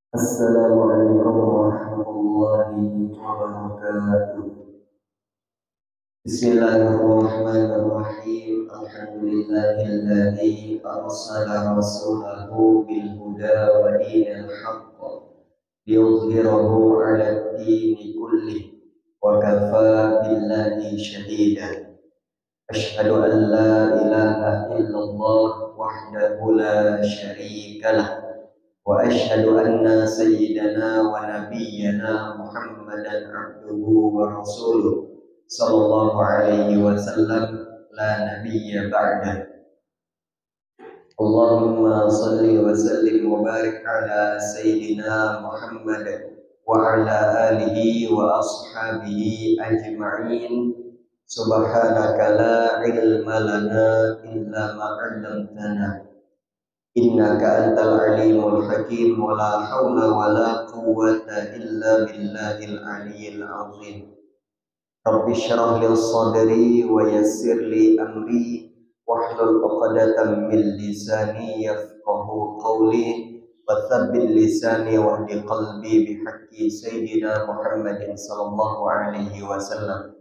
Assalamualaikum warahmatullahi wabarakatuh. Bismillahirrahmanirrahim. Alhamdulillahilladzi arsala rasulahu bil huda wa dinil haqq liyudhhirahu 'alad dini kullih wa kafaa billahi shahida. Asyhadu an la ilaha illallah wahdahu la syarika lah wa asyhadu anna sayyidana wa nabiyyana Muhammadan abduhu wa rasuluh sallallahu alaihi wasallam la nabiyya ba'da. Allahumma salli wa sallim wa barik ala sayyidina Muhammad wa ala alihi wa ashabihi ajma'in. Subhanaka la ilma lana illa ma 'allamtana innaka antal alimul hakim wa la hawla wa la quwwata illa billahil aliyyil azim. Rabbi syrah li sadri wa yassir li amri wahlul 'uqdatam min lisani yafqahu qawli wa tsabbit lisani wahdi qalbi bihaqqi sayyidina Muhammadin sallallahu alaihi wasallam.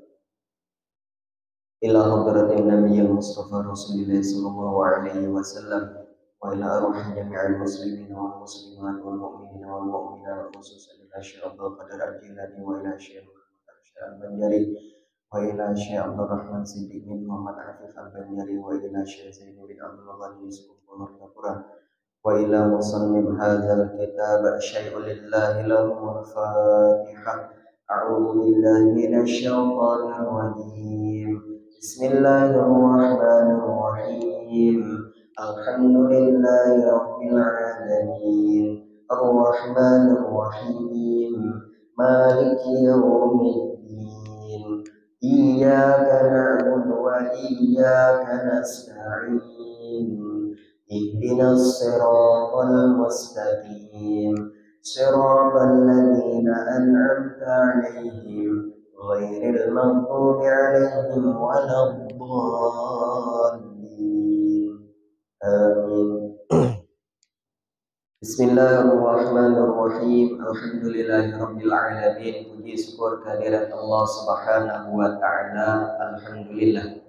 Ila hadratin nabiyil mustafa rasulillah sallallahu alaihi wasallam wa ila arwah jami'il muslimin wal muslimat wal mu'minin wal mu'minat khususan ila Syekh Abdul Qadir Al-Jilani wa ila Syekh Al-Banjari wa ila Syekh Abdul Rahman Siddiq bin Muhammad Afif Al-Banjari wa ila Syekh Zain bin Abdul Ghani Yusuf Martapura wa ila musannif hadzal kitab syai'ul lillahi lahu al-fatihah. A'udzu billahi minasy syaithanir rajim. Bismillahirrahmanirrahim. Alhamdulillahi rabbil alamin. Ar-rahmanir rahim. Maliki yaumiddin. Iyyaka na'budu wa iyyaka nasta'in. Ihdinas siratal mustaqim. Siratal ladzina an'amta 'alaihim ghairil maghdubi 'alaihim waladdallin. Amin. Bismillahirrahmanirrahim. Alhamdulillahirabbil alamin. Puji syukur kehadirat Allah Subhanahu wa taala. Alhamdulillah.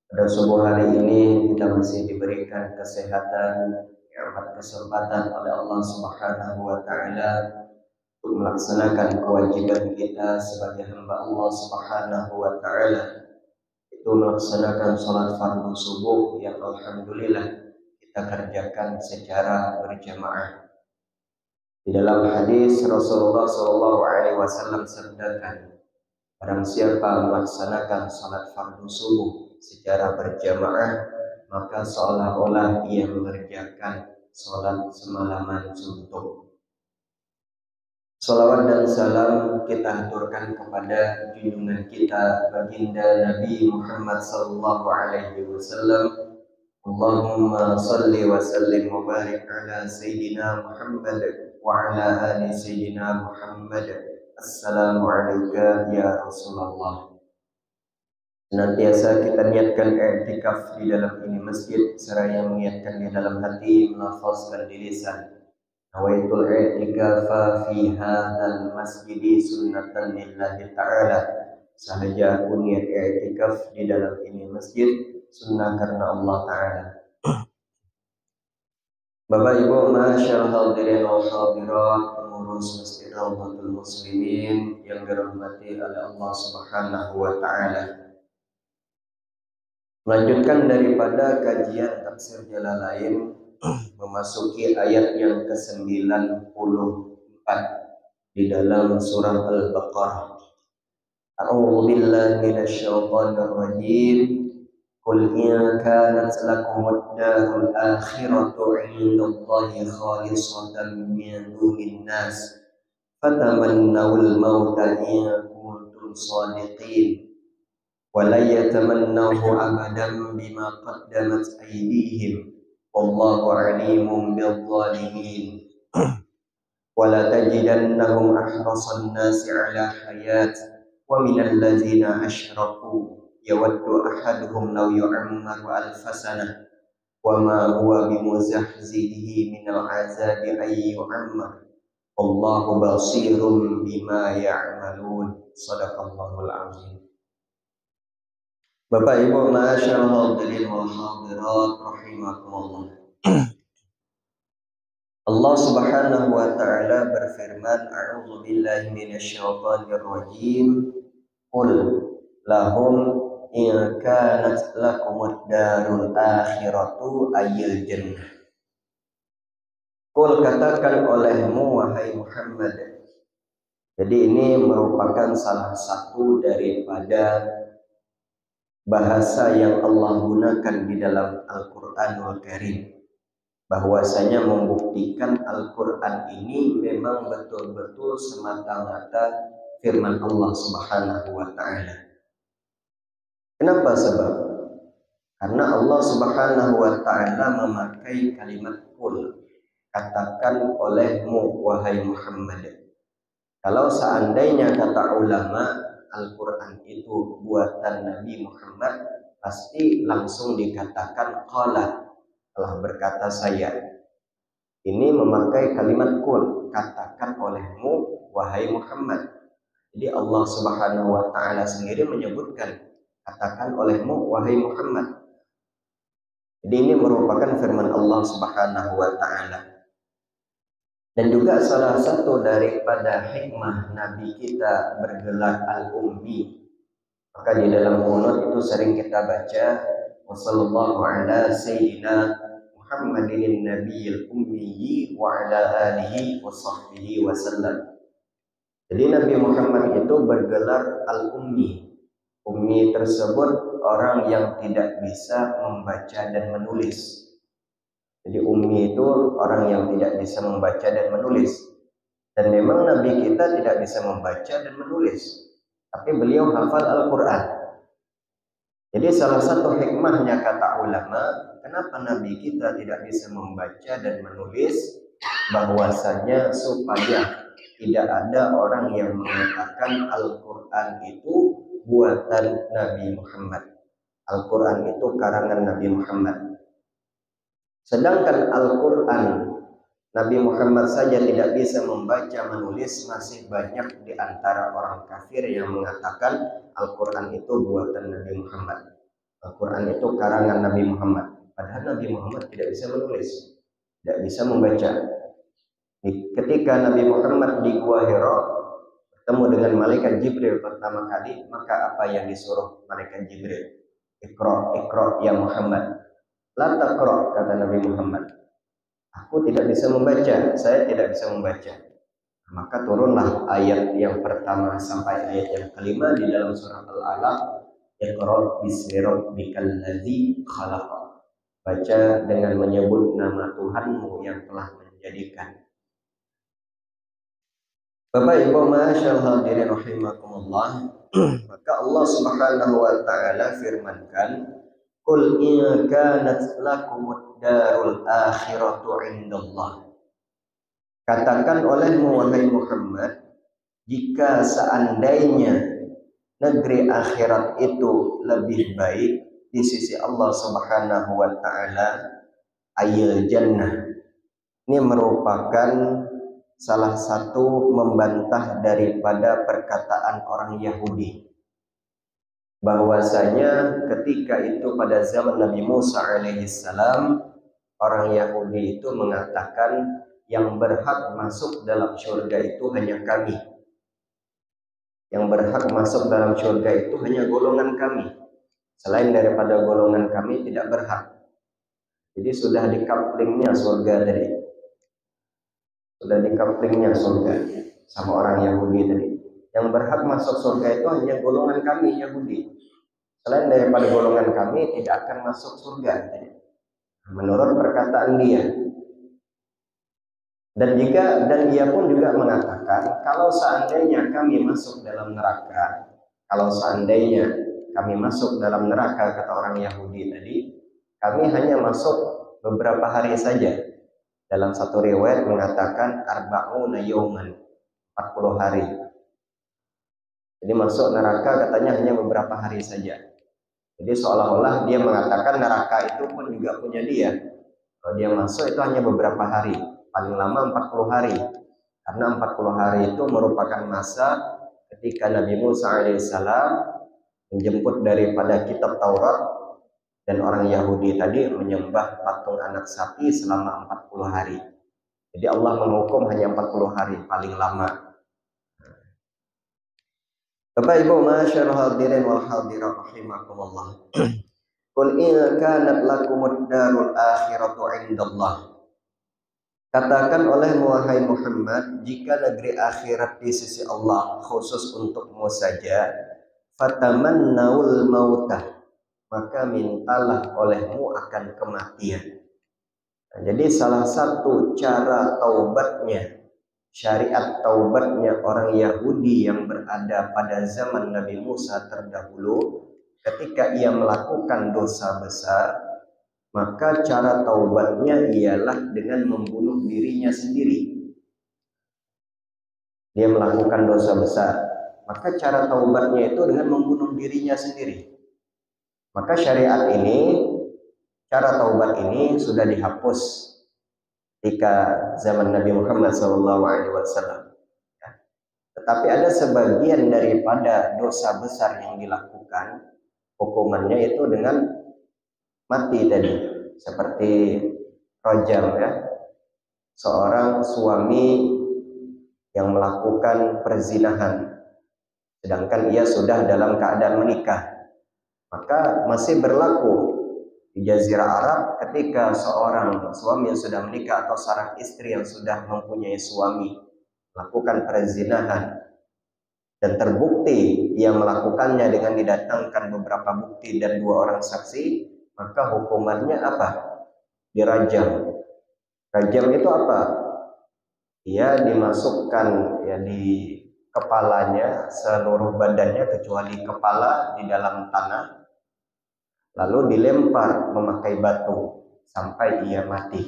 Pada subuh hari ini kita masih diberikan kesehatan, nikmat kesempatan oleh Allah Subhanahu wa taala untuk melaksanakan kewajiban kita sebagai hamba Allah Subhanahu wa taala, itu melaksanakan salat fardu subuh yang alhamdulillah kita kerjakan secara berjamaah. Di dalam hadis Rasulullah sallallahu alaihi wasallam sabdakan, barang siapa melaksanakan salat fardu subuh secara berjamaah, maka seolah-olah ia mengerjakan salat semalaman suntuk. Salawat dan salam kita haturkan kepada junjungan kita baginda Nabi Muhammad sallallahu alaihi wasallam. Allahumma salli wa sallim wa barik ala sayyidina Muhammad wa ala ali sayyidina Muhammad. Assalamu alayka ya Rasulullah. Senantiasa kita niatkan i'tikaf di dalam ini masjid, seraya mengiatkan di dalam hati, melafazkan di lisan. Nawaitul i'tikafa fi hadzal masjid sunnatan lillahi ta'ala. Sahaja aku niat i'tikaf di dalam ini masjid, sunnah karena Allah Ta'ala. Bapak Ibu masyaallah hadirin wal hadirat, pengurus Masjid Rawdatul Muslimin yang dirahmati oleh Allah Subhanahu wa taala. Melanjutkan daripada kajian tafsir Jalalain, memasuki ayat yang ke-94 di dalam surah Al-Baqarah. A'udzu billahi minasyaitonir rajim. Qul in kanat lakumud darul akhiratu 'indallahi khalisatan min dunin nas fatamannawul mauta in kuntum shadiqin. Wala yatamannahu abadan bima qaddamat aydihim wallahu alimun bil zalimin. Wala tajidannahum ahrasan nasi ala hayat wa minal ladzina asyraku yawaddu ahaduhum law yu'ammaru alfasana wa ma huwa bimuzahzihi minal azabi ay yu'ammar Allahu basirum bima ya'malun. Shadaqallahul azim. Bapak Ibu masyaallah hadirin wal hadirat rahimakumullah. Allah Subhanahu wa taala berfirman, a'udzu billahi minasyaitonir rajim. Qul lahum in kanat lakumud darul akhiratu ayyil jannah. Qul, katakan olehmu wahai Muhammad. Jadi ini merupakan salah satu daripada bahasa yang Allah gunakan di dalam Al-Qur'anul Karim, bahwasanya membuktikan Al-Qur'an ini memang betul-betul semata-mata firman Allah Subhanahu wa taala. Kenapa sebab? Karena Allah Subhanahu wa taala memakai kalimat qul, katakan olehmu wahai Muhammad. Kalau seandainya kata ulama Al-Quran itu buatan Nabi Muhammad, pasti langsung dikatakan qala, telah berkata saya. Ini memakai kalimat qul, katakan olehmu wahai Muhammad. Jadi Allah Subhanahu wa taala sendiri menyebutkan katakan olehmu wahai Muhammad. Jadi ini merupakan firman Allah Subhanahu wa taala. Dan juga salah satu daripada hikmah Nabi kita bergelar Al-Ummi. Maka di dalam qunut itu sering kita baca wassallallahu ala sayyidina Muhammadin nabiyil ummi wa ala alihi wa sahbihi wasallam. Jadi Nabi Muhammad itu bergelar Al-Ummi. Ummi tersebut orang yang tidak bisa membaca dan menulis. Jadi ummi itu orang yang tidak bisa membaca dan menulis. Dan memang Nabi kita tidak bisa membaca dan menulis, tapi beliau hafal Al-Quran. Jadi salah satu hikmahnya kata ulama, kenapa Nabi kita tidak bisa membaca dan menulis, bahwasanya supaya tidak ada orang yang mengatakan Al-Quran itu buatan Nabi Muhammad. Al-Quran itu karangan Nabi Muhammad. Sedangkan Al-Quran Nabi Muhammad saja tidak bisa membaca menulis, masih banyak di antara orang kafir yang mengatakan Al-Quran itu buatan Nabi Muhammad. Al-Quran itu karangan Nabi Muhammad. Padahal Nabi Muhammad tidak bisa menulis, tidak bisa membaca. Ketika Nabi Muhammad di Gua Hira bertemu dengan malaikat Jibril pertama kali, maka apa yang disuruh malaikat Jibril? Iqra, Iqra ya Muhammad. La taqra, kata Nabi Muhammad. Aku tidak bisa membaca, saya tidak bisa membaca. Maka turunlah ayat yang pertama sampai ayat yang kelima di dalam surah Al-Alaq. Iqra bismi rabbikal ladzi khalaq. Baca dengan menyebut nama Tuhanmu yang telah menjadikan. Bapak Ibu masyaallah hadirin rahimakumullah. Maka Allah Subhanahu wa taala firmankan, qul in kanat lakumud darul akhiratu indallah. Katakan olehmu wahai Muhammad, jika seandainya negeri akhirat itu lebih baik di sisi Allah Subhanahu wa taala, ayil jannah. Ini merupakan salah satu membantah daripada perkataan orang Yahudi, bahwasanya ketika itu pada zaman Nabi Musa alaihissalam, orang Yahudi itu mengatakan yang berhak masuk dalam surga itu hanya kami. Yang berhak masuk dalam surga itu hanya golongan kami. Selain daripada golongan kami tidak berhak. Jadi sudah dikaplingnya surga tadi. Sudah dikaplingnya surga sama orang Yahudi tadi. Yang berhak masuk surga itu hanya golongan kami Yahudi. Selain daripada golongan kami tidak akan masuk surga. Menurut perkataan dia. Dan dia pun juga mengatakan, kalau seandainya kami masuk dalam neraka, kata orang Yahudi tadi, kami hanya masuk beberapa hari saja. Dalam satu riwayat mengatakan arba'una yauman, 40 hari. Jadi masuk neraka katanya hanya beberapa hari saja. Jadi seolah-olah dia mengatakan neraka itu pun juga punya dia. Kalau dia masuk itu hanya beberapa hari, paling lama 40 hari. Karena 40 hari itu merupakan masa ketika Nabi Musa alaihissalam menjemput daripada kitab Taurat, dan orang Yahudi tadi menyembah patung anak sapi selama 40 hari. Jadi Allah menghukum hanya 40 hari paling lama. Bapak Ibu masyarul hadirin wal hadirat rahimakumullah. Qul in kanat lakumud darul akhiratu indallah. Katakan oleh wahai Muhammad, jika negeri akhirat di sisi Allah khusus untukmu saja, fatamannaul mautah, maka mintalah olehmu akan kematian. Nah, jadi salah satu cara taubatnya, syariat taubatnya orang Yahudi yang berada pada zaman Nabi Musa terdahulu, ketika ia melakukan dosa besar, maka cara taubatnya ialah dengan membunuh dirinya sendiri. Dia melakukan dosa besar, maka cara taubatnya itu dengan membunuh dirinya sendiri. Maka syariat ini, cara taubat ini sudah dihapus ketika zaman Nabi Muhammad SAW. Tetapi ada sebagian daripada dosa besar yang dilakukan, hukumannya itu dengan mati tadi, seperti rajam ya. Seorang suami yang melakukan perzinahan sedangkan ia sudah dalam keadaan menikah, maka masih berlaku di Jazirah Arab ketika seorang suami yang sudah menikah atau seorang istri yang sudah mempunyai suami melakukan perzinahan dan terbukti ia melakukannya dengan didatangkan beberapa bukti dan 2 orang saksi, maka hukumannya apa? Dirajam. Rajam itu apa? Ia dimasukkan ya di kepalanya, seluruh badannya kecuali kepala di dalam tanah, lalu dilempar memakai batu sampai ia mati.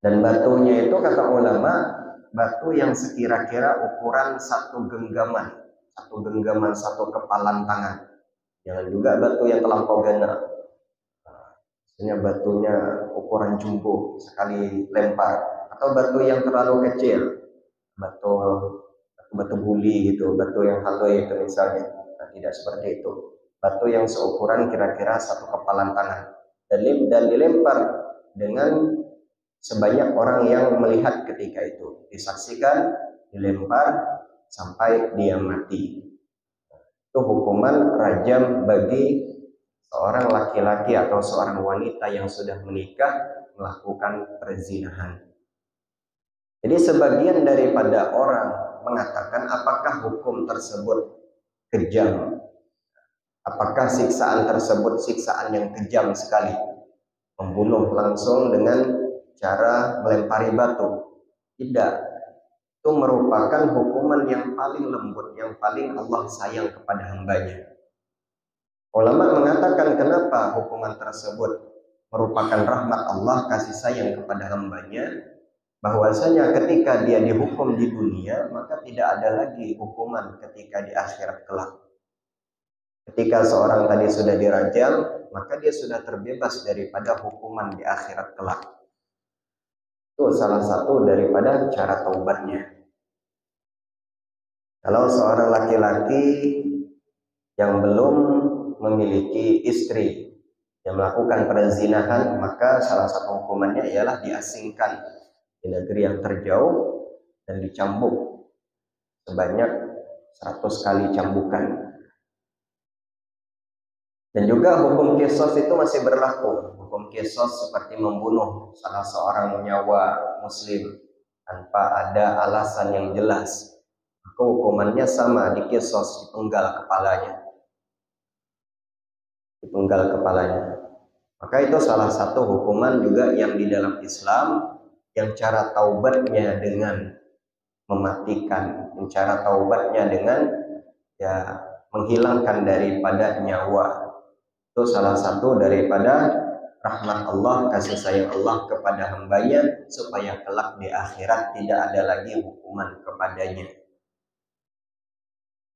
Dan batunya itu kata ulama, batu yang sekira-kira ukuran satu genggaman satu kepalan tangan. Jangan juga batu yang terlampau gana. Misalnya batunya ukuran jumbo sekali lempar, atau batu yang terlalu kecil, batu buli gitu, batu yang halus itu misalnya. Nah, tidak seperti itu. Batu yang seukuran kira-kira satu kepalan tangan dan dilempar dengan sebanyak orang yang melihat ketika itu, disaksikan, dilempar sampai dia mati. Itu hukuman rajam bagi seorang laki-laki atau seorang wanita yang sudah menikah melakukan perzinahan. Jadi sebagian daripada orang mengatakan apakah hukum tersebut kejam? Apakah siksaan tersebut siksaan yang kejam sekali? Membunuh langsung dengan cara melempari batu? Tidak. Itu merupakan hukuman yang paling lembut, yang paling Allah sayang kepada hambanya. Ulama mengatakan kenapa hukuman tersebut merupakan rahmat Allah, kasih sayang kepada hambanya, bahwasanya ketika dia dihukum di dunia, maka tidak ada lagi hukuman ketika di akhirat kelak. Ketika seorang tadi sudah dirajam, maka dia sudah terbebas daripada hukuman di akhirat kelak. Itu salah satu daripada cara taubatnya. Kalau seorang laki-laki yang belum memiliki istri yang melakukan perzinahan, maka salah satu hukumannya ialah diasingkan di negeri yang terjauh dan dicambuk sebanyak 100 kali cambukan. Dan juga hukum qisas itu masih berlaku. Hukum qisas seperti membunuh salah seorang nyawa muslim tanpa ada alasan yang jelas, maka hukumannya sama, diqisas, dipenggal kepalanya. Maka itu salah satu hukuman juga yang di dalam Islam, yang cara taubatnya dengan mematikan, cara taubatnya dengan ya menghilangkan daripada nyawa. Itu salah satu daripada rahmat Allah, kasih sayang Allah kepada hambanya, supaya kelak di akhirat tidak ada lagi hukuman kepadanya.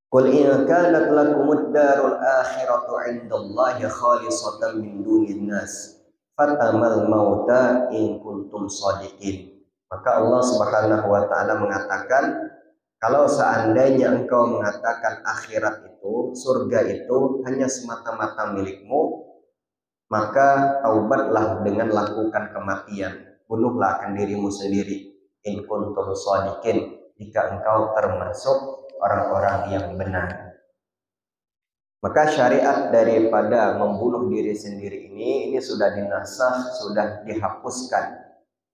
Qul in kanat lakumud darul akhiratu indallahi khalisatan min dunin nas fatamal mauta in kuntum shadiqin. Maka Allah Subhanahu wa taala mengatakan, kalau seandainya engkau mengatakan akhirat itu, surga itu hanya semata-mata milikmu, maka taubatlah dengan lakukan kematian. Bunuhlah akan dirimu sendiri. In kuntum shadiqin, jika engkau termasuk orang-orang yang benar. Maka syariat daripada membunuh diri sendiri ini sudah dinasakh, sudah dihapuskan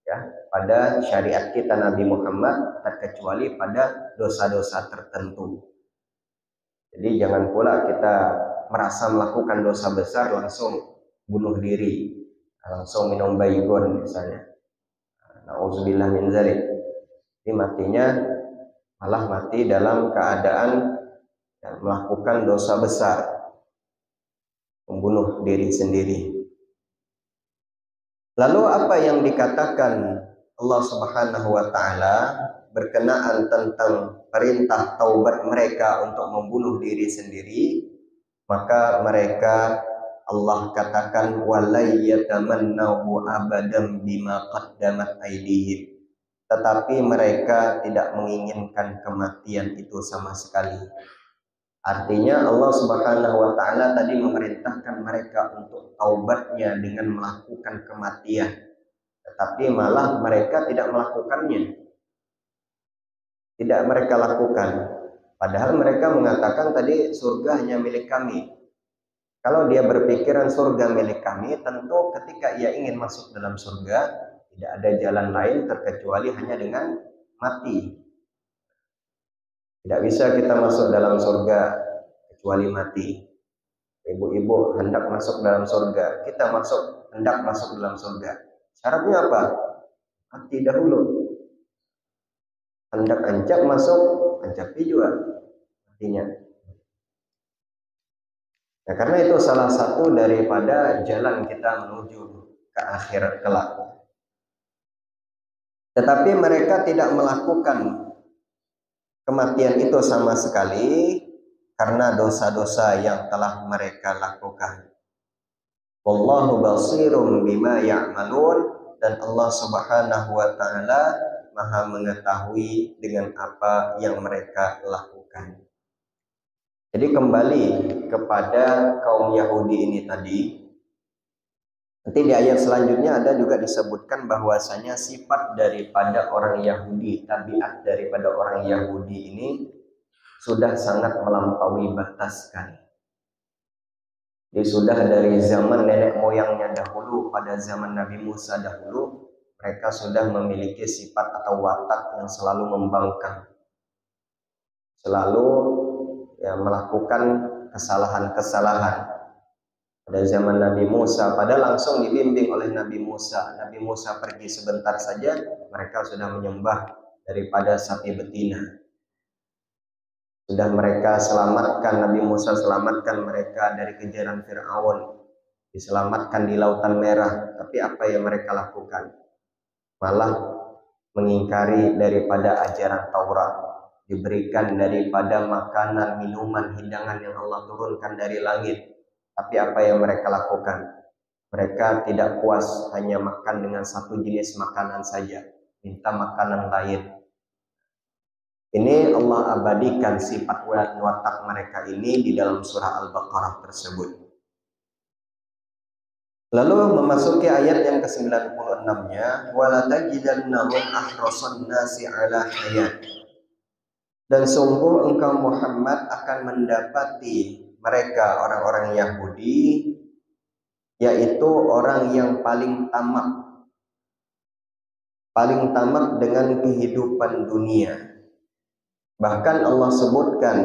ya pada syariat kita Nabi Muhammad, terkecuali pada dosa-dosa tertentu. Jadi jangan pula kita merasa melakukan dosa besar langsung bunuh diri, langsung minum baygon misalnya. Nauzubillah min dzalik. Ini matinya malah mati dalam keadaan melakukan dosa besar, membunuh diri sendiri. Lalu apa yang dikatakan Allah Subhanahu wa taala berkenaan tentang perintah taubat mereka untuk membunuh diri sendiri? Maka mereka, Allah katakan, walayyatamannahu abadan bima qaddamat aydihim. Tetapi mereka tidak menginginkan kematian itu sama sekali. Artinya Allah Subhanahu wa taala tadi memerintahkan mereka untuk taubatnya dengan melakukan kematian, tetapi malah mereka tidak melakukannya. Tidak mereka lakukan. Padahal mereka mengatakan tadi surga hanya milik kami. Kalau dia berpikiran surga milik kami, tentu ketika ia ingin masuk dalam surga, tidak ada jalan lain terkecuali hanya dengan mati. Tidak bisa kita masuk dalam surga kecuali mati. Ibu-ibu hendak masuk dalam surga, kita hendak masuk dalam surga. Syaratnya apa? Mati dahulu. Hendak ancap masuk, ancapi juga matinya. Nah, karena itu salah satu daripada jalan kita menuju ke akhirat kelak. Tetapi mereka tidak melakukan kematian itu sama sekali karena dosa-dosa yang telah mereka lakukan. Wallahu basirum bima ya'malun, dan Allah Subhanahu wa taala Maha mengetahui dengan apa yang mereka lakukan. Jadi kembali kepada kaum Yahudi ini tadi, nanti di ayat selanjutnya ada juga disebutkan bahwasanya sifat daripada orang Yahudi, tabiat daripada orang Yahudi ini sudah sangat melampaui batas sekali. Jadi sudah dari zaman nenek moyangnya dahulu, pada zaman Nabi Musa dahulu, mereka sudah memiliki sifat atau watak yang selalu membangkang, selalu melakukan kesalahan-kesalahan. Pada zaman Nabi Musa, padahal langsung dibimbing oleh Nabi Musa. Nabi Musa pergi sebentar saja, mereka sudah menyembah daripada sapi betina. Sudah mereka selamatkan, Nabi Musa selamatkan mereka dari kejaran Fir'aun, diselamatkan di Lautan Merah. Tapi apa yang mereka lakukan? Malah mengingkari daripada ajaran Taurat, diberikan daripada makanan, minuman, hidangan yang Allah turunkan dari langit. Tapi apa yang mereka lakukan? Mereka tidak puas hanya makan dengan satu jenis makanan saja, minta makanan lain. Ini Allah abadikan sifat watak mereka ini di dalam surah Al-Baqarah tersebut. Lalu memasuki ayat yang ke-96-nya, walatajidannahum ahrasan nasi ala hayat. Dan sungguh engkau Muhammad akan mendapati mereka orang-orang Yahudi, yaitu orang yang paling tamak dengan kehidupan dunia. Bahkan Allah sebutkan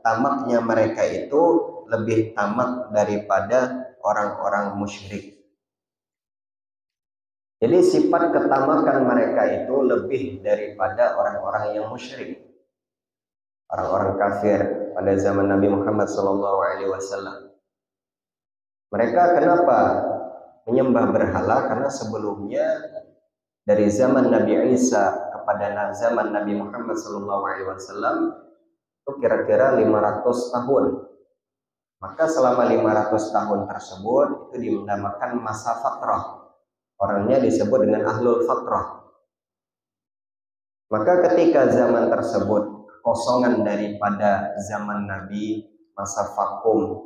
tamaknya mereka itu lebih tamak daripada orang-orang musyrik. Jadi sifat ketamakan mereka itu lebih daripada orang-orang yang musyrik, orang-orang kafir pada zaman Nabi Muhammad SAW. Mereka kenapa menyembah berhala? Karena sebelumnya dari zaman Nabi Isa kepada zaman Nabi Muhammad SAW itu kira-kira 500 tahun. Maka selama 500 tahun tersebut itu dinamakan masa fatrah. Orangnya disebut dengan ahlul fatrah. Maka ketika zaman tersebut kekosongan daripada zaman Nabi, masa vakum,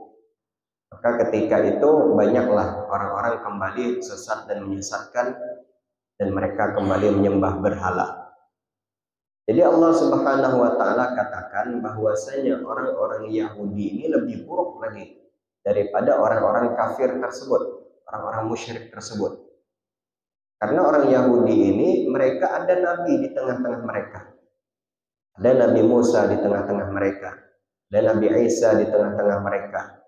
maka ketika itu banyaklah orang-orang kembali sesat dan menyesatkan, dan mereka kembali menyembah berhala. Jadi Allah Subhanahu wa taala katakan bahwasanya orang-orang Yahudi ini lebih buruk lagi daripada orang-orang kafir tersebut, orang-orang musyrik tersebut. Karena orang Yahudi ini mereka ada nabi di tengah-tengah mereka. Ada Nabi Musa di tengah-tengah mereka, dan Nabi Isa di tengah-tengah mereka.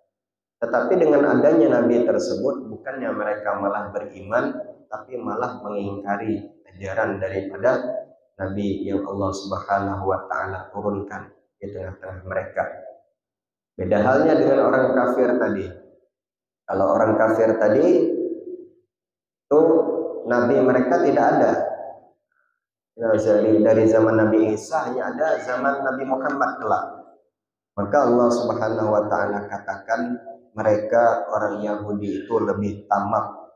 Tetapi dengan adanya nabi tersebut, bukannya mereka malah beriman, tapi malah mengingkari ajaran daripada nabi yang Allah Subhanahu wa taala turunkan di tengah-tengah mereka. Beda halnya dengan orang kafir tadi. Kalau orang kafir tadi itu nabi mereka tidak ada. Dari zaman Nabi Isa hanya ada zaman Nabi Muhammad kelak. Maka Allah Subhanahu wa taala katakan mereka orang Yahudi itu lebih tamak,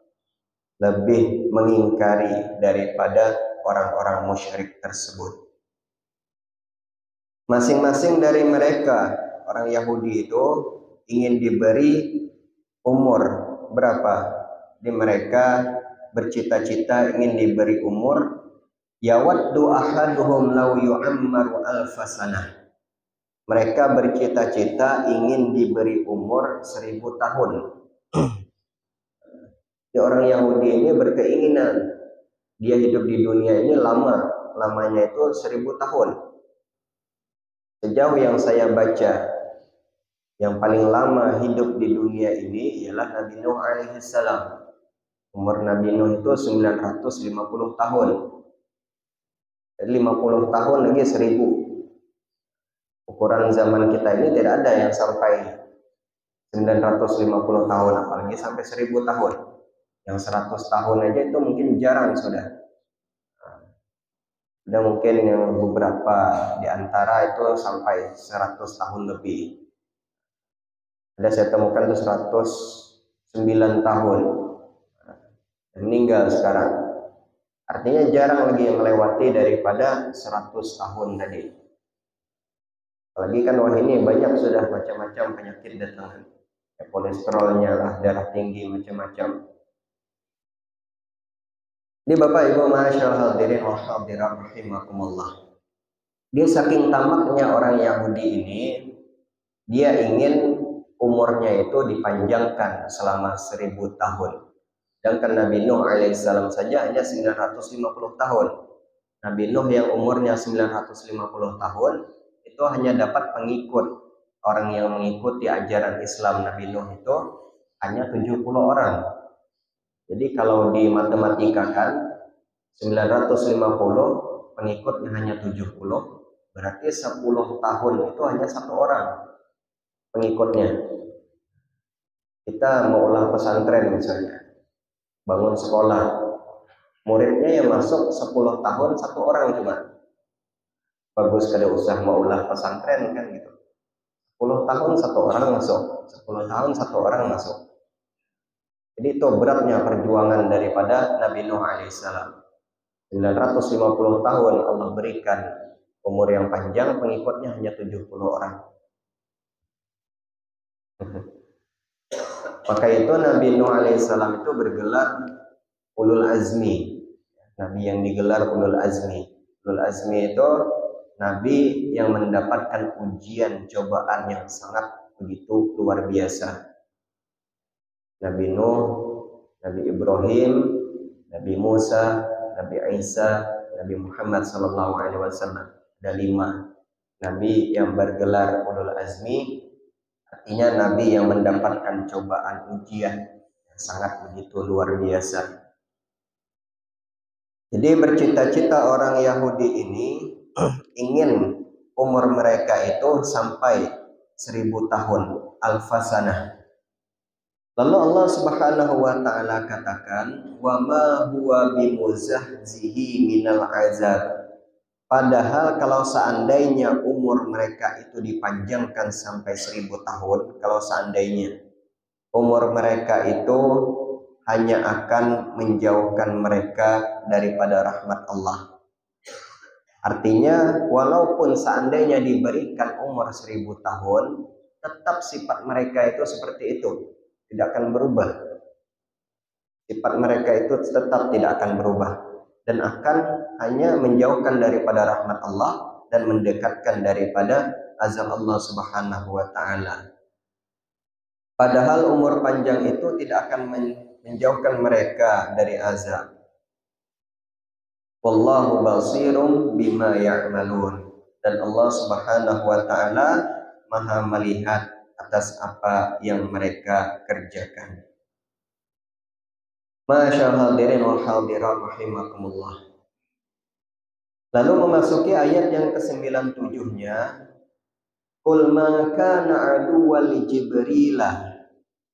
lebih mengingkari daripada orang-orang musyrik tersebut. Masing-masing dari mereka orang Yahudi itu ingin diberi umur berapa? Di mereka bercita-cita ingin diberi umur, yawaddu ahaduhum law yu'ammaru alfasanah. Mereka bercita-cita ingin diberi umur 1000 tahun. Di orang Yahudi ini berkeinginan dia hidup di dunia ini lama, lamanya itu 1000 tahun. Sejauh yang saya baca, yang paling lama hidup di dunia ini ialah Nabi Nuh alaihissalam. Umur Nabi Nuh itu 950 tahun. Jadi 50 tahun lagi 1000. Ukuran zaman kita ini tidak ada yang sampai 950 tahun, apalagi sampai 1000 tahun. Yang 100 tahun aja itu mungkin jarang sudah. Ada mungkin yang beberapa di antara itu sampai 100 tahun lebih. Ada saya temukan itu 109 tahun. Meninggal sekarang. Artinya jarang lagi yang melewati daripada 100 tahun tadi. Apalagi kan wah ini banyak sudah macam-macam penyakit datang. Kolesterolnya lah, darah tinggi, macam-macam. Ini Bapak Ibu masyaallah hadirin wa hadirat rahimakumullah. Dia saking tamaknya orang Yahudi ini, dia ingin umurnya itu dipanjangkan selama 1000 tahun. Sedangkan Nabi Nuh alaihissalam saja hanya 950 tahun. Nabi Nuh yang umurnya 950 tahun itu hanya dapat pengikut. Orang yang mengikuti ajaran Islam Nabi Nuh itu hanya 70 orang. Jadi kalau di matematika kan 950 pengikutnya hanya 70, berarti 10 tahun itu hanya 1 orang pengikutnya. Kita mau ulah pesantren misalnya, bangun sekolah, muridnya yang masuk 10 tahun 1 orang cuma. Bagus kada usah mau ulah pesantren kan gitu. 10 tahun 1 orang masuk, 10 tahun 1 orang masuk. Jadi itu beratnya perjuangan daripada Nabi Nuh alaihissalam. 950 tahun Allah berikan umur yang panjang, pengikutnya hanya 70 orang. Maka itu Nabi Nuh alaihissalam itu bergelar Ulul Azmi. Nabi yang digelar Ulul Azmi. Ulul Azmi itu Nabi yang mendapatkan ujian cobaan yang sangat begitu luar biasa. Nabi Nuh, Nabi Ibrahim, Nabi Musa, Nabi Isa, Nabi Muhammad SAW. Ada 5 Nabi yang bergelar Ulul Azmi. Artinya Nabi yang mendapatkan cobaan ujian yang sangat begitu luar biasa. Jadi bercita-cita orang Yahudi ini ingin umur mereka itu sampai 1000 tahun, alfasanah. Lalu Allah Subhanahu wa taala katakan, "Wa ma huwa bimuzahzihi minal azab." Padahal kalau seandainya umur mereka itu dipanjangkan sampai 1000 tahun, kalau seandainya umur mereka itu hanya akan menjauhkan mereka daripada rahmat Allah. Artinya walaupun seandainya diberikan umur 1000 tahun, tetap sifat mereka itu seperti itu, tidak akan berubah. Sifat mereka itu tetap tidak akan berubah dan akan hanya menjauhkan daripada rahmat Allah dan mendekatkan daripada azab Allah Subhanahu wa taala. Padahal umur panjang itu tidak akan menjauhkan mereka dari azab. Wallahu basirum bima ya'malun. Dan Allah Subhanahu wa taala Maha melihat atas apa yang mereka kerjakan. Masyaallah hadirin wal hadirat rahimakumullah. Lalu memasuki ayat yang ke-97-nya, Qul ma kana aduwwan li Jibrilah.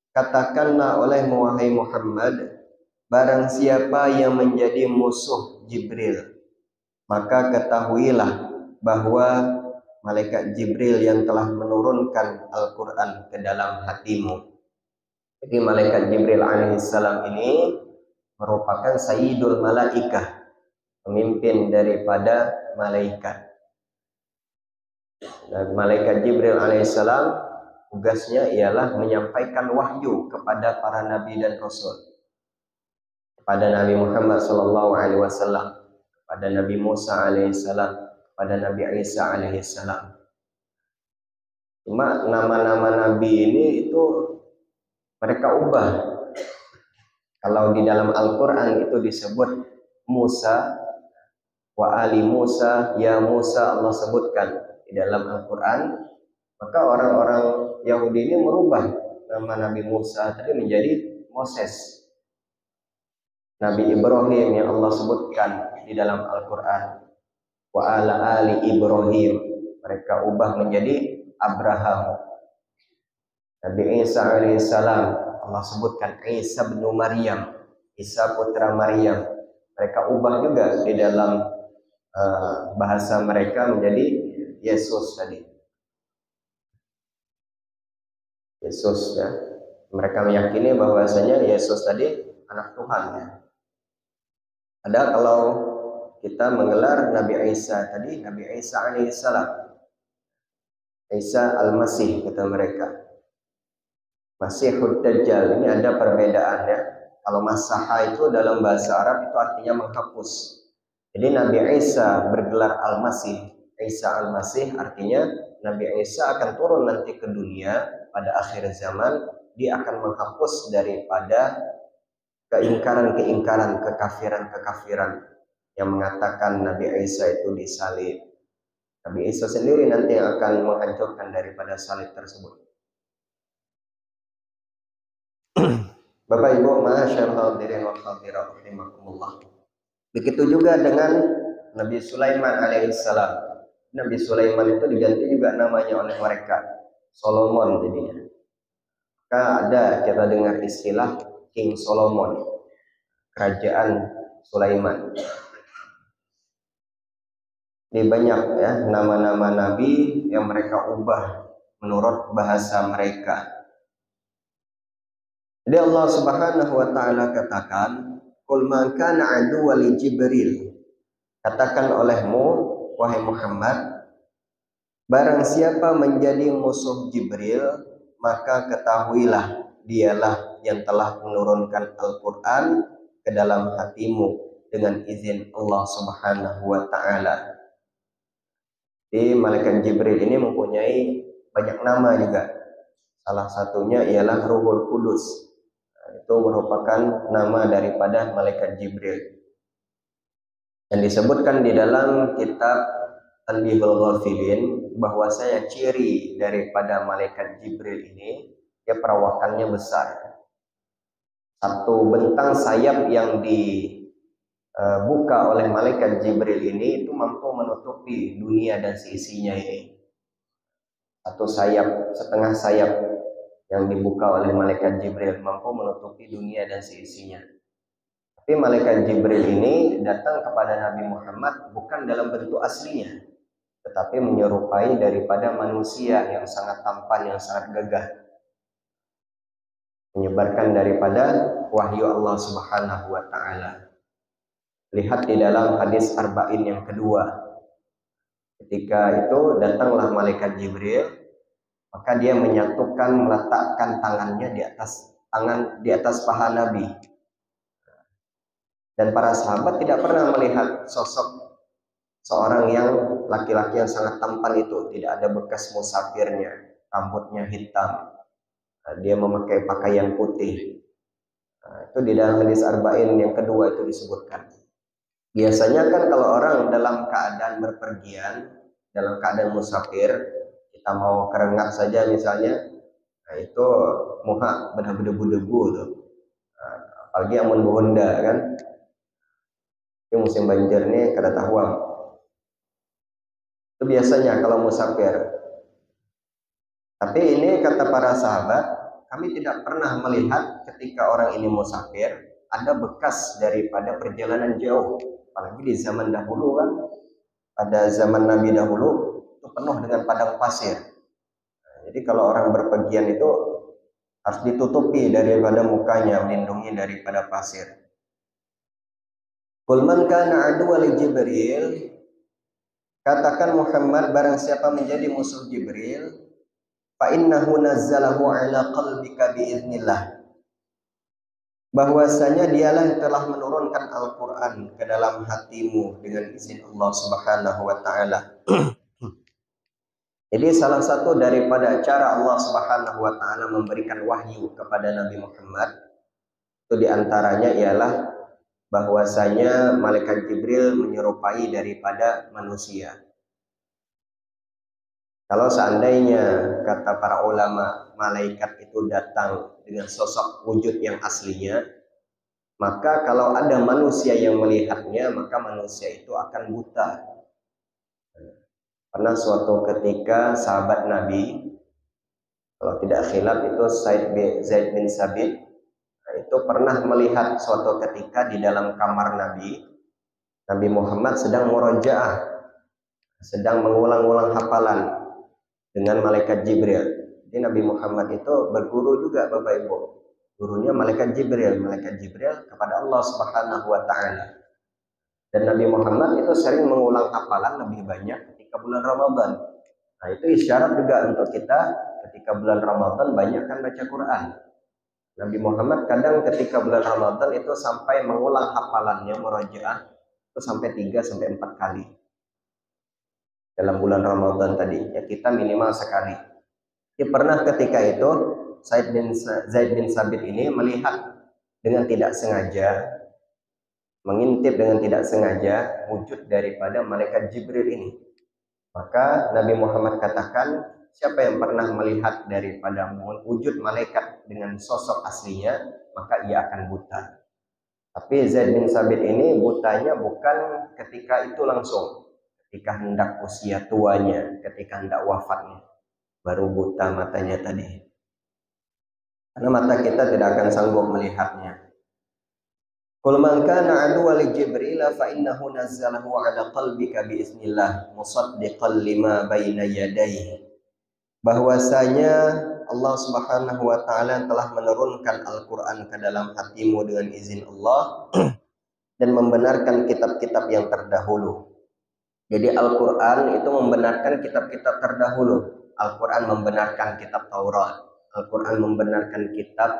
Katakanlah oleh wahai Muhammad, barang siapa yang menjadi musuh Jibril, maka ketahuilah bahwa malaikat Jibril yang telah menurunkan Al-Quran ke dalam hatimu. Jadi malaikat Jibril alaihissalam ini merupakan Sayyidul Malaikah, pemimpin daripada malaikat. Dan malaikat Jibril alaihissalam tugasnya ialah menyampaikan wahyu kepada para nabi dan rasul. Kepada Nabi Muhammad sallallahu alaihi wasallam, kepada Nabi Musa alaihissalam, kepada Nabi Isa alaihissalam. Cuma nama-nama nabi ini itu mereka ubah. Kalau di dalam Al-Quran itu disebut Musa, wa ali Musa, ya Musa, Allah sebutkan di dalam Al-Quran, maka orang-orang Yahudi ini merubah nama Nabi Musa tadi menjadi Moses. Nabi Ibrahim yang Allah sebutkan di dalam Al-Quran, wa ala ali Ibrahim, mereka ubah menjadi Abraham. Nabi Isa alaihissalam, Allah sebutkan Isa bin Maryam, Isa putra Maryam. Mereka ubah juga di dalam bahasa mereka menjadi Yesus tadi. Yesus ya. Mereka meyakini bahwasanya Yesus tadi anak Tuhan ya. Ada kalau kita mengelar Nabi Isa tadi, Nabi Isa alaihissalam, Isa al-Masih kata mereka. Masihud Dajjal, ini ada perbedaannya. Kalau masaha itu dalam bahasa Arab itu artinya menghapus. Jadi Nabi Isa bergelar Al-Masih, Isa Al-Masih artinya Nabi Isa akan turun nanti ke dunia pada akhir zaman. Dia akan menghapus daripada keingkaran-keingkaran, kekafiran-kekafiran yang mengatakan Nabi Isa itu disalib. Nabi Isa sendiri nanti yang akan menghancurkan daripada salib tersebut. Bapak Ibu masyaallah hadirin wal hadirat rahimakumullah. Begitu juga dengan Nabi Sulaiman alaihissalam. Nabi Sulaiman itu diganti juga namanya oleh mereka, Solomon jadinya. Maka ada kita dengar istilah King Solomon, kerajaan Sulaiman. Ini banyak ya nama-nama nabi yang mereka ubah menurut bahasa mereka. Jadi Allah Subhanahu wa taala katakan, "Qul man kana aduwwan li Jibril." Katakan olehmu wahai Muhammad, barang siapa menjadi musuh Jibril, maka ketahuilah dialah yang telah menurunkan Al-Qur'an ke dalam hatimu dengan izin Allah Subhanahu wa taala. Jadi malaikat Jibril ini mempunyai banyak nama juga. Salah satunya ialah Ruhul Kudus. Itu merupakan nama daripada malaikat Jibril. Yang disebutkan di dalam kitab Tanbihul Ghafilin bahwasanya ciri daripada malaikat Jibril ini, dia perawakannya besar. Satu bentang sayap yang dibuka oleh malaikat Jibril ini itu mampu menutupi dunia dan seisinya ini. Satu sayap, setengah sayap yang dibuka oleh malaikat Jibril mampu menutupi dunia dan seisinya. Tapi malaikat Jibril ini datang kepada Nabi Muhammad bukan dalam bentuk aslinya, tetapi menyerupai daripada manusia yang sangat tampan, yang sangat gagah, menyebarkan daripada wahyu Allah Subhanahu wa taala. Lihat di dalam hadis Arba'in yang kedua, Ketika itu datanglah malaikat Jibril, maka dia menyatukan, meletakkan tangannya di atas paha Nabi. Dan para sahabat tidak pernah melihat sosok seorang yang laki-laki yang sangat tampan itu. Tidak ada bekas musafirnya, rambutnya hitam, dia memakai pakaian putih. Itu di dalam hadis arba'in yang kedua itu disebutkan. Biasanya kan kalau orang dalam keadaan berpergian, dalam keadaan musafir, kita mau kerengat saja misalnya, nah itu muha berdebu-debu tuh. Nah, apalagi yang Honda kan, itu musim banjir nih kada tahuang. Itu biasanya kalau musafir. Tapi ini kata para sahabat, kami tidak pernah melihat ketika orang ini musafir ada bekas daripada perjalanan jauh. Apalagi di zaman dahulu kan, pada zaman Nabi dahulu itu penuh dengan padang pasir. Nah, jadi kalau orang berpergian itu harus ditutupi daripada mukanya, melindungi daripada pasir. Qul man kana aduwwa li Jibril, katakan Muhammad, barang siapa menjadi musuh Jibril, fa innahu nazzalahu ala qalbika biiznillah, bahwasanya dialah yang telah menurunkan Al-Qur'an ke dalam hatimu dengan izin Allah Subhanahu wa taala. Jadi salah satu daripada cara Allah Subhanahu wa taala memberikan wahyu kepada Nabi Muhammad itu diantaranya ialah bahwasanya malaikat Jibril menyerupai daripada manusia. Kalau seandainya kata para ulama malaikat itu datang dengan sosok wujud yang aslinya, maka kalau ada manusia yang melihatnya, maka manusia itu akan buta. Karena suatu ketika sahabat Nabi, kalau tidak khilaf itu Zaid bin Sabit, itu pernah melihat suatu ketika di dalam kamar Nabi Muhammad sedang murojaah, sedang mengulang-ulang hafalan dengan malaikat Jibril. Jadi Nabi Muhammad itu berguru juga Bapak Ibu. Gurunya malaikat Jibril kepada Allah Subhanahu wa taala. Dan Nabi Muhammad itu sering mengulang hafalan lebih banyak ketika bulan Ramadan. Nah, itu isyarat juga untuk kita ketika bulan Ramadan banyakkan baca Quran. Nabi Muhammad kadang ketika bulan Ramadan itu sampai mengulang hafalannya murojaah itu sampai 3 sampai 4 kali. Dalam bulan Ramadan tadi, ya kita minimal sekali. Jadi pernah ketika itu Zaid bin Sabit ini melihat dengan tidak sengaja, mengintip dengan tidak sengaja wujud daripada malaikat Jibril ini. Maka Nabi Muhammad katakan, siapa yang pernah melihat daripada wujud malaikat dengan sosok aslinya, maka ia akan buta. Tapi Zaid bin Sabit ini butanya bukan ketika itu langsung, ketika hendak usia tuanya, ketika hendak wafatnya, baru buta matanya tadi. Karena mata kita tidak akan sanggup melihatnya. Qul man kana aduwwa li Jibril fa innahu nazzalahu ala qalbika biiznillah musaddiqan lima baina yadayhi. Bahwasanya Allah Subhanahu wa taala telah menurunkan Al-Qur'an ke dalam hatimu dengan izin Allah dan membenarkan kitab-kitab yang terdahulu. Jadi Al-Qur'an itu membenarkan kitab-kitab terdahulu. Al-Qur'an membenarkan kitab Taurat, Al-Qur'an membenarkan kitab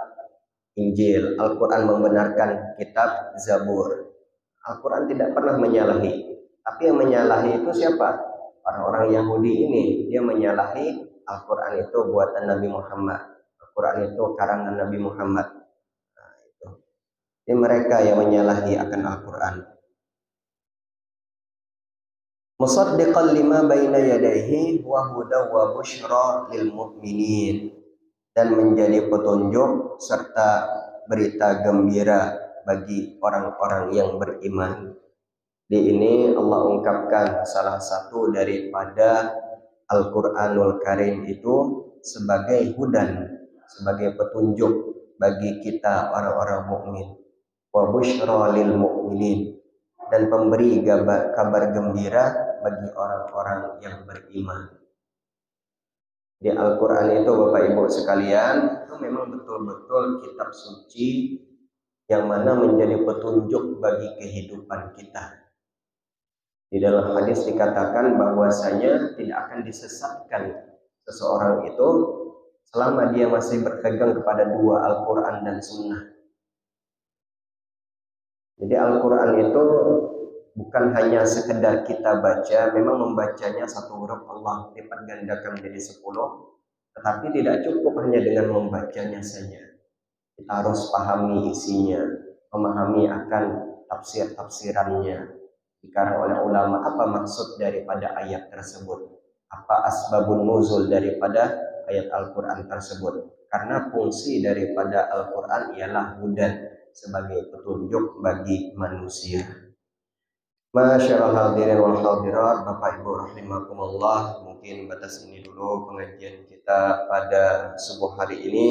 Injil, Al-Quran membenarkan kitab Zabur. Al-Quran tidak pernah menyalahi. Tapi yang menyalahi itu siapa? Orang-orang Yahudi ini. Dia menyalahi Al-Quran itu buatan Nabi Muhammad. Al-Quran itu karangan Nabi Muhammad. Nah, itu. Ini mereka yang menyalahi akan Al-Quran. Musaddiqan lima baina yadayhi wa hudaw wa busyra lil mu'minin. Dan menjadi petunjuk serta berita gembira bagi orang-orang yang beriman. Di ini Allah ungkapkan salah satu daripada Al-Quranul Karim itu sebagai hudan, sebagai petunjuk bagi kita orang-orang mukmin. Wa busyra lil mu'minin, dan pemberi kabar gembira bagi orang-orang yang beriman. Di Al-Quran itu Bapak Ibu sekalian, itu memang betul-betul kitab suci yang mana menjadi petunjuk bagi kehidupan kita. Di dalam hadis dikatakan bahwasanya tidak akan disesatkan seseorang itu selama dia masih berpegang kepada dua Al-Quran dan Sunnah. Jadi Al-Quran itu bukan hanya sekedar kita baca, memang membacanya satu huruf Allah lipat gandakan menjadi 10, tetapi tidak cukup hanya dengan membacanya saja. Kita harus pahami isinya, memahami akan tafsir-tafsirannya, dikarang oleh ulama apa maksud daripada ayat tersebut, apa asbabun nuzul daripada ayat Al-Quran tersebut. Karena fungsi daripada Al-Quran ialah hudan, sebagai petunjuk bagi manusia. Masyaallah hadirin wal hadirat, Bapak Ibu rahimakumullah, mungkin batas ini dulu pengajian kita pada subuh hari ini.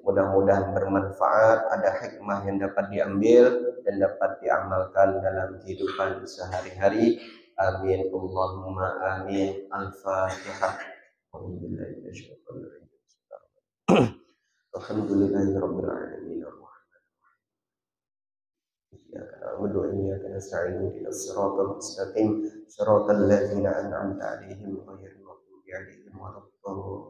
Mudah-mudahan bermanfaat, ada hikmah yang dapat diambil dan dapat diamalkan dalam kehidupan sehari-hari. Amin Allahumma amin. Al-Fatihah. Alhamdulillahirabbil alamin. إياك نعبد وإياك نستعين اهدنا الصراط المستقيم صراط الذين أنعمت عليهم غير المغضوب عليهم ولا الضالين.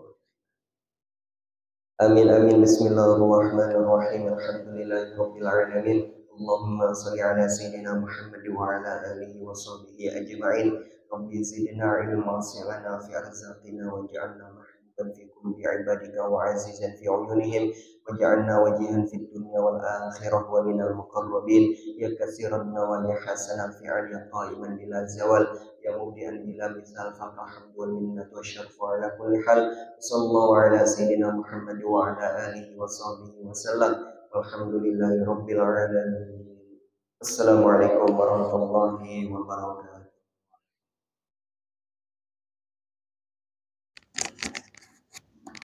آمين آمين. بسم الله الرحمن الرحيم. الحمد لله رب العالمين. اللهم صل على سيدنا محمد وعلى آله وصحبه أجمعين. رب زدنا علما وسعنا في أرزاقنا واجعلنا محبوبا في قلوب عبادك وعزيزا في عيونهم واجعلنا وجيها في الدنيا والآخرة ومن المقربين يا كثير النوال حسن الفعل قائما بلا زوال يا مبدئا بلا مثال فك الحمد والمنة والشرف على كل حال. صلى الله على سيدنا محمد وعلى آله وصحبه وسلم والحمد لله رب العالمين. Assalamualaikum warahmatullahi wabarakatuh.